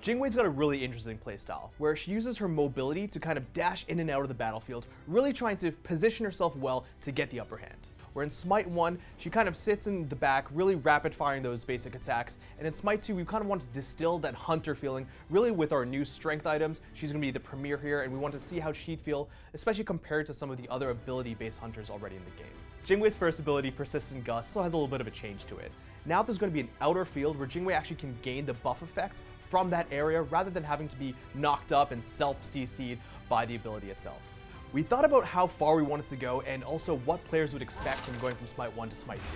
Jing Wei's got a really interesting playstyle, where she uses her mobility to kind of dash in and out of the battlefield, really trying to position herself well to get the upper hand. Where in Smite 1, she kind of sits in the back, really rapid firing those basic attacks, and in Smite 2, we kind of want to distill that hunter feeling, really with our new strength items. She's going to be the premier here, and we want to see how she'd feel, especially compared to some of the other ability-based hunters already in the game. Jing Wei's first ability, Persistent Gust, still has a little bit of a change to it. Now there's going to be an outer field where Jing Wei actually can gain the buff effect from that area rather than having to be knocked up and self-CC'd by the ability itself. We thought about how far we wanted to go and also what players would expect from going from Smite 1 to Smite 2.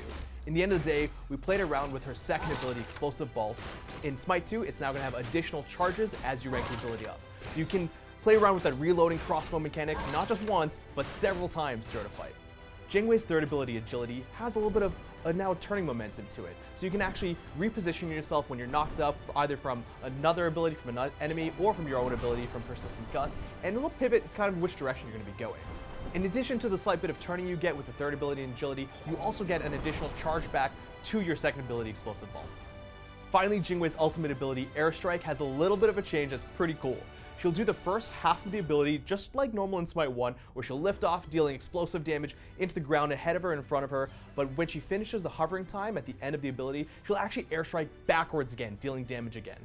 In the end of the day, we played around with her second ability, Explosive Bolts. In Smite 2, it's now going to have additional charges as you rank the ability up. So you can play around with that reloading crossbow mechanic not just once, but several times throughout a fight. Jing Wei's third ability, Agility, has a little bit of now turning momentum to it. So you can actually reposition yourself when you're knocked up, either from another ability from an enemy or from your own ability from Persistent Gust, and it'll pivot kind of which direction you're going to be going. In addition to the slight bit of turning you get with the third ability in Agility, you also get an additional charge back to your second ability, Explosive Bolts. Finally, Jing Wei's ultimate ability, Airstrike, has a little bit of a change that's pretty cool. She'll do the first half of the ability just like normal in Smite 1, where she'll lift off, dealing explosive damage into the ground ahead of her and in front of her, but when she finishes the hovering time at the end of the ability, she'll actually airstrike backwards again, dealing damage again.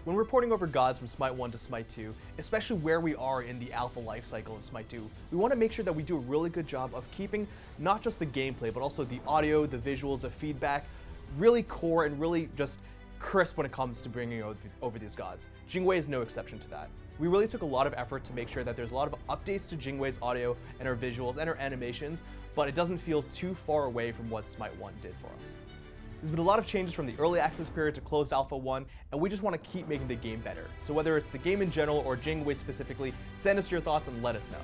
When we're porting over gods from Smite 1 to Smite 2, especially where we are in the alpha life cycle of Smite 2, we want to make sure that we do a really good job of keeping not just the gameplay, but also the audio, the visuals, the feedback, really core and really just crisp when it comes to bringing over these gods. Jing Wei is no exception to that. We really took a lot of effort to make sure that there's a lot of updates to Jing Wei's audio and her visuals and her animations, but it doesn't feel too far away from what Smite 1 did for us. There's been a lot of changes from the early access period to closed alpha 1, and we just want to keep making the game better. So whether it's the game in general or Jing Wei specifically, send us your thoughts and let us know.